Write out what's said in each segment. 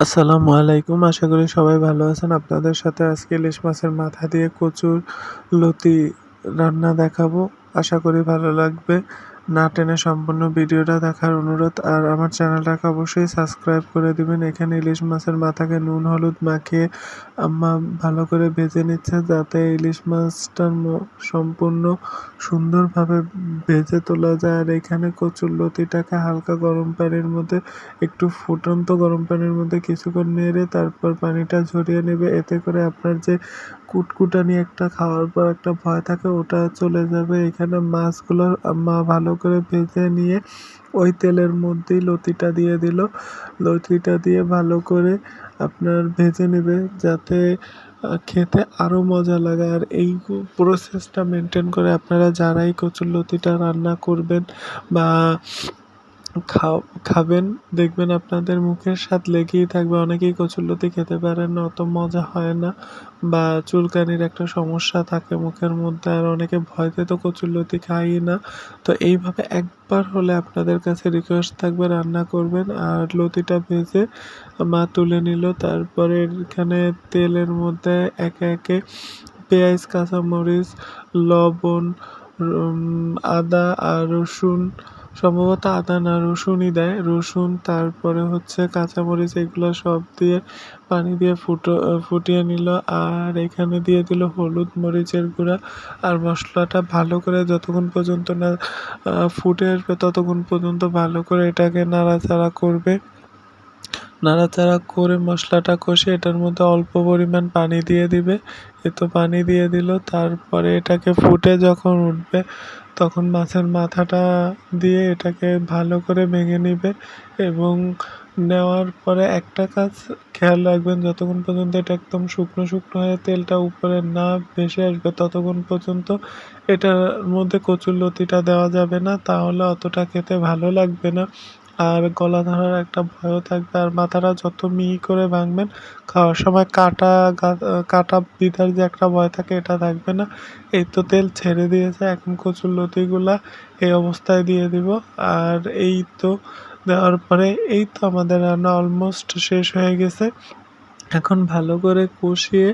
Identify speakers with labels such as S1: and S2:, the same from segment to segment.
S1: আসসালামু আলাইকুম। আশা করি সবাই ভালো আছেন। আপনাদের সাথে আজকে ইলিশ মাছের মাথা দিয়ে কচুর লতি রান্না দেখাবো। আশা করি ভালো লাগবে। না টেনে সম্পূর্ণ ভিডিওটা দেখার অনুরোধ। আর আমার চ্যানেলটাকে অবশ্যই সাবস্ক্রাইব করে দিবেন। এখানে ইলিশ মাছের মাথাকে নুন হলুদ মাখিয়ে আম্মা ভালো করে ভেজে নিচ্ছে, যাতে ইলিশ মাছটা সম্পূর্ণ সুন্দরভাবে ভেজে তোলা যায়। আর এখানে কচুর লতিটাকে হালকা গরম পানির মধ্যে একটু ফুটন্ত গরম পানির মধ্যে কিছুক্ষণ নেড়ে তারপর পানিটা ঝরিয়ে নেবে। এতে করে আপনার যে কুটকুটানি একটা খাওয়ার পর একটা ভয় থাকে, ওটা চলে যাবে। এখানে মাছগুলো মা ভালো করে ভেজে নিয়ে ওই তেলের মধ্যেই লতিটা দিয়ে দিল। লতিটা দিয়ে ভালো করে আপনার ভেজে নেবে, যাতে খেতে আরও মজা লাগে। আর এই প্রসেসটা মেনটেন করে আপনারা যারাই কচুরলতিটা রান্না করবেন বা খাবেন, দেখবেন আপনাদের মুখের স্বাদ লেগেই থাকবে। অনেকেই কচুরলতি খেতে পারেন না, অত মজা হয় না, বা চুলকানির একটা সমস্যা থাকে মুখের মধ্যে। আর অনেকে ভয়তে তো কচুরলতি খায়ই না। তো এইভাবে একবার হলে আপনাদের কাছে রিকোয়েস্ট থাকবে রান্না করবেন। আর লতিটা ভেজে মা তুলে নিল। তারপরে এখানে তেলের মধ্যে একে একে পেঁয়াজ, কাঁচামরিচ, লবণ, আদা আর রসুন, সম্ভবত আদা না রসুনই দেয়, রসুন তারপরে হচ্ছে কাঁচামরিচ, এগুলো সব দিয়ে পানি দিয়ে ফুটিয়ে নিল। আর এখানে দিয়ে দিল হলুদ মরিচের গুঁড়া। আর মশলাটা ভালো করে যতক্ষণ পর্যন্ত না ফুটে আসবে ততক্ষণ পর্যন্ত ভালো করে এটাকে নাড়াচাড়া করবে। নাড়াচাড়া করে মশলাটা কষে এটার মধ্যে অল্প পরিমাণ পানি দিয়ে দিবে। তো পানি দিয়ে দিল। তারপরে এটাকে ফুটে যখন উঠবে তখন মাছের মাথাটা দিয়ে এটাকে ভালো করে ভেঙে নিবে। এবং নেওয়ার পরে একটা কাজ খেয়াল রাখবেন, যতক্ষণ পর্যন্ত এটা একদম শুকনো শুকনো হয়ে তেলটা উপরে না ভেসে আসবে ততক্ষণ পর্যন্ত এটার মধ্যে কচুরলতিটা দেওয়া যাবে না, তাহলে অতটা খেতে ভালো লাগবে না। আর গলা ধরার একটা ভয়ও থাকবে। আর মাথাটা যত মিহি করে ভাঙবেন, খাওয়ার সময় কাটা বিঁধার যে একটা ভয় থাকে, এটা থাকবে না। এই তো তেল ছেড়ে দিয়েছে, এখন কচুরলতিগুলা এই অবস্থায় দিয়ে দিব। আর এই তো দেওয়ার পরে এই তো আমাদের রান্না অলমোস্ট শেষ হয়ে গেছে। এখন ভালো করে কষিয়ে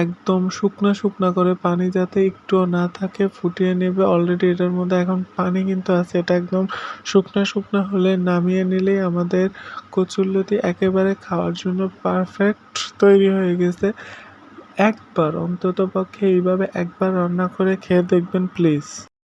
S1: একদম শুকনা শুকনা করে, পানি যাতে একটুও না থাকে, ফুটিয়ে নেবে। অলরেডি এটার মধ্যে এখন পানি কিন্তু আছে। এটা একদম শুকনা শুকনা হলে নামিয়ে নিলেই আমাদের কচুরলতি একেবারে খাওয়ার জন্য পারফেক্ট তৈরি হয়ে গেছে। একবার অন্তত পক্ষে এইভাবে একবার রান্না করে খেয়ে দেখবেন প্লিজ।